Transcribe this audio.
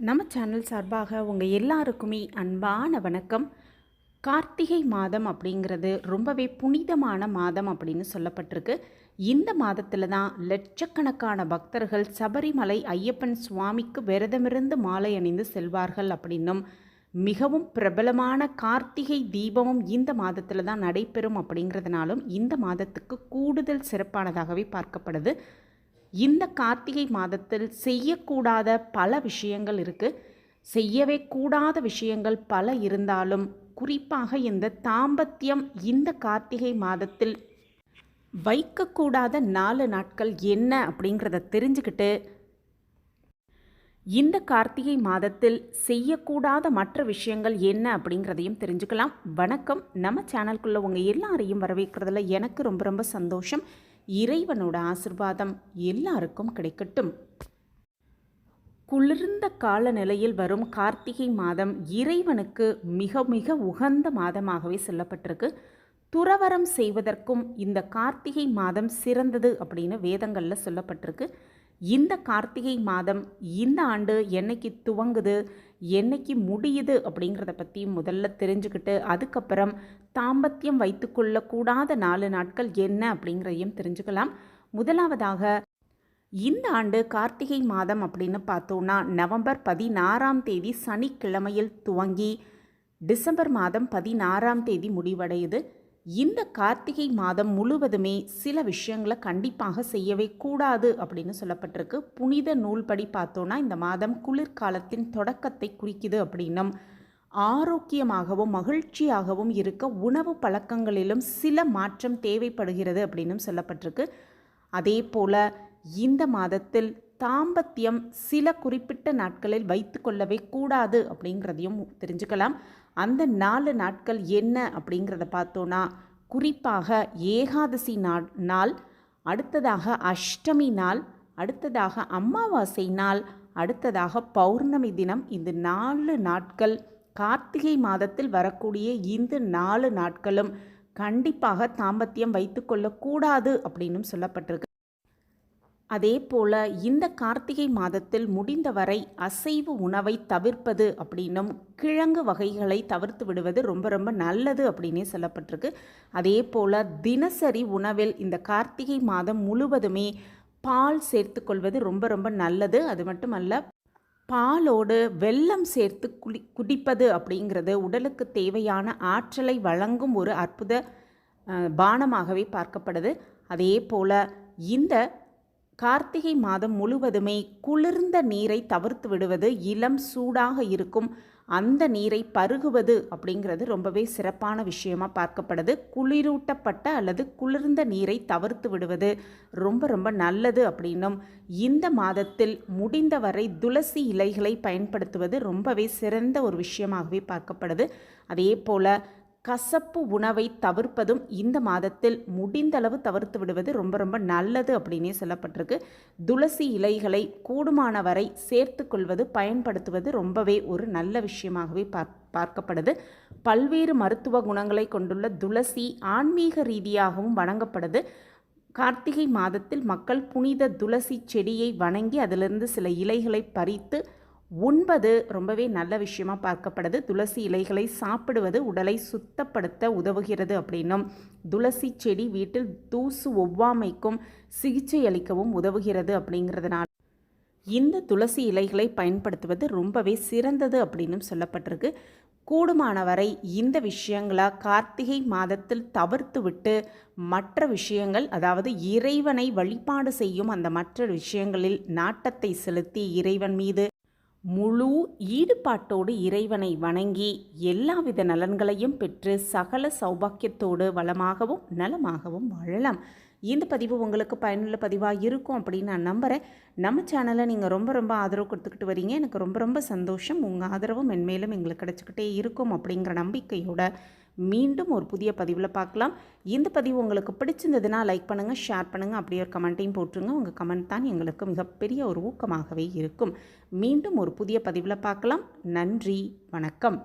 நம்ம சேனல் சார்பாக உங்கள் எல்லாருக்குமே அன்பான வணக்கம். கார்த்திகை மாதம் அப்படிங்கிறது ரொம்பவே புனிதமான மாதம் அப்படின்னு சொல்லப்பட்டிருக்கு. இந்த மாதத்தில் தான் லட்சக்கணக்கான பக்தர்கள் சபரிமலை ஐயப்பன் சுவாமிக்கு விரதமிருந்து மாலை அணிந்து செல்வார்கள் அப்படின்னும், மிகவும் பிரபலமான கார்த்திகை தீபமும் இந்த மாதத்தில் தான் நடைபெறும் அப்படிங்கிறதுனாலும் இந்த மாதத்துக்கு கூடுதல் சிறப்பானதாகவே பார்க்கப்படுது. இந்த கார்த்திகை மாதத்தில் செய்யக்கூடாத பல விஷயங்கள் இருக்குது. செய்யவே கூடாத விஷயங்கள் பல இருந்தாலும் குறிப்பாக இந்த தாம்பத்தியம் இந்த கார்த்திகை மாதத்தில் வைக்கக்கூடாத 4 நாட்கள் என்ன அப்படிங்கிறத தெரிஞ்சுக்கிட்டு இந்த கார்த்திகை மாதத்தில் செய்யக்கூடாத மற்ற விஷயங்கள் என்ன அப்படிங்கிறதையும் தெரிஞ்சுக்கலாம். வணக்கம். நம்ம சேனலுக்குள்ளே உங்கள் எல்லாரையும் வரவேற்கிறதுல எனக்கு ரொம்ப ரொம்ப சந்தோஷம். இறைவனோட ஆசிர்வாதம் எல்லாருக்கும் கிடைக்கட்டும். குளிர்ந்த காலநிலையில் வரும் கார்த்திகை மாதம் இறைவனுக்கு மிக மிக உகந்த மாதமாகவே சொல்லப்பட்டிருக்கு. துறவரம் செய்வதற்கும் இந்த கார்த்திகை மாதம் சிறந்தது அப்படின்னு வேதங்களில் சொல்லப்பட்டிருக்கு. இந்த கார்த்திகை மாதம் இந்த ஆண்டு என்னைக்கு துவங்குது, என்னைக்கு முடியுது அப்படிங்கிறத பற்றி முதல்ல தெரிஞ்சுக்கிட்டு அதுக்கப்புறம் தாம்பத்தியம் வைத்துக்கொள்ளக்கூடாத 4 நாட்கள் என்ன அப்படிங்கிறதையும் தெரிஞ்சுக்கலாம். முதலாவதாக இந்த ஆண்டு கார்த்திகை மாதம் அப்படின்னு பார்த்தோன்னா நவம்பர் 16ஆம் தேதி சனிக்கிழமையில் துவங்கி டிசம்பர் மாதம் 16ஆம் தேதி முடிவடையுது. இந்த கார்த்திகை மாதம் முழுவதுமே சில விஷயங்களை கண்டிப்பாக செய்யவே கூடாது அப்படின்னு சொல்லப்பட்டிருக்கு. புனித நூல்படி பார்த்தோன்னா இந்த மாதம் குளிர்காலத்தின் தொடக்கத்தை குறிக்குது அப்படின்னும், ஆரோக்கியமாகவும் மகிழ்ச்சியாகவும் இருக்க உணவு பழக்கங்களிலும் சில மாற்றம் தேவைப்படுகிறது அப்படின்னும் சொல்லப்பட்டிருக்கு. அதே போல் இந்த மாதத்தில் தாம்பத்தியம் சில குறிப்பிட்ட நாட்களில் வைத்து கொள்ளவே கூடாது அப்படிங்கிறதையும் தெரிஞ்சுக்கலாம். அந்த 4 நாட்கள் என்ன அப்படிங்கிறத பார்த்தோன்னா குறிப்பாக ஏகாதசி நாள், அடுத்ததாக அஷ்டமி நாள், அடுத்ததாக அமாவாசை நாள், அடுத்ததாக பௌர்ணமி தினம். இந்த 4 நாட்கள் கார்த்திகை மாதத்தில் வரக்கூடிய இந்த 4 நாட்களும் கண்டிப்பாக தாம்பத்தியம் வைத்து கொள்ளக்கூடாது அப்படின்னும் சொல்லப்பட்டிருக்கு. அதே போல் இந்த கார்த்திகை மாதத்தில் முடிந்தவரை அசைவ உணவை தவிர்ப்பது அப்படின்னும், கிழங்கு வகைகளை தவிர்த்து விடுவது ரொம்ப ரொம்ப நல்லது அப்படின்னே சொல்லப்பட்டிருக்கு. அதே போல் தினசரி உணவில் இந்த கார்த்திகை மாதம் முழுவதுமே பால் சேர்த்து கொள்வது ரொம்ப ரொம்ப நல்லது. அது மட்டுமல்ல, பாலோடு வெல்லம் சேர்த்து குடிப்பது அப்படிங்கிறது உடலுக்கு தேவையான ஆற்றலை வழங்கும் ஒரு அற்புத பானமாகவே பார்க்கப்படுது. அதே போல் இந்த கார்த்திகை மாதம் முழுவதுமே குளிர்ந்த நீரை தவிர்த்து விடுவது, இளம் சூடாக இருக்கும் அந்த நீரை பருகுவது அப்படிங்கிறது ரொம்பவே சிறப்பான விஷயமாக பார்க்கப்படுது. குளிரூட்டப்பட்ட அல்லது குளிர்ந்த நீரை தவிர்த்து விடுவது ரொம்ப ரொம்ப நல்லது அப்படின்னும், இந்த மாதத்தில் முடிந்தவரை துளசி இலைகளை பயன்படுத்துவது ரொம்பவே சிறந்த ஒரு விஷயமாகவே பார்க்கப்படுது. அதே போல் கசப்பு உணவை தவிர்ப்பதும் இந்த மாதத்தில் முடிந்தளவு தவிர்த்து விடுவது ரொம்ப ரொம்ப நல்லது அப்படின்னே சொல்லப்பட்டிருக்கு. துளசி இலைகளை கூடுமான வரை சேர்த்து கொள்வது, பயன்படுத்துவது ரொம்பவே ஒரு நல்ல விஷயமாகவே பார்க்கப்படுது. பல்வேறு மருத்துவ குணங்களை கொண்டுள்ள துளசி ஆன்மீக ரீதியாகவும் வணங்கப்படுது. கார்த்திகை மாதத்தில் மக்கள் புனித துளசி செடியை வணங்கி அதிலிருந்து சில இலைகளை பறித்து உண்பது ரொம்பவே நல்ல விஷயமா பார்க்கப்படுது. துளசி இலைகளை சாப்பிடுவது உடலை சுத்தப்படுத்த உதவுகிறது அப்படின்னும், துளசி செடி வீட்டில் தூசு ஒவ்வாமைக்கும் சிகிச்சை அளிக்கவும் உதவுகிறது அப்படிங்கிறதுனால இந்த துளசி இலைகளை பயன்படுத்துவது ரொம்பவே சிறந்தது அப்படின்னும் சொல்லப்பட்டிருக்கு. கூடுமானவரை இந்த விஷயங்களை கார்த்திகை மாதத்தில் தவிர்த்து விட்டு மற்ற விஷயங்கள், அதாவது இறைவனை வழிபாடு செய்யும் அந்த மற்ற விஷயங்களில் நாட்டத்தை செலுத்தி இறைவன் மீது முழு ஈடுபாட்டோடு இறைவனை வணங்கி எல்லாவித நலன்களையும் பெற்று சகல சௌபாக்கியத்தோடு வளமாகவும் நலமாகவும் வாழலாம். இந்த பதிவு உங்களுக்கு பயனுள்ள பதிவாக இருக்கும் அப்படின்னு நான் நம்புகிறேன். நம்ம சேனலை நீங்கள் ரொம்ப ரொம்ப ஆதரவு கொடுத்துக்கிட்டு வரீங்க. எனக்கு ரொம்ப ரொம்ப சந்தோஷம். உங்கள் ஆதரவும் மென்மேலும் எங்களுக்கு கிடச்சிக்கிட்டே இருக்கும் அப்படிங்கிற நம்பிக்கையோட மீண்டும் ஒரு புதிய பதிவில் பார்க்கலாம். இந்த பதிவு உங்களுக்கு பிடிச்சிருந்ததுன்னா லைக் பண்ணுங்கள், ஷேர் பண்ணுங்கள், அப்படியே ஒரு கமெண்ட்டையும் போட்டுருங்க. உங்கள் கமெண்ட் தான் எங்களுக்கு மிகப்பெரிய ஒரு ஊக்கமாகவே இருக்கும். மீண்டும் ஒரு புதிய பதிவில் பார்க்கலாம். நன்றி, வணக்கம்.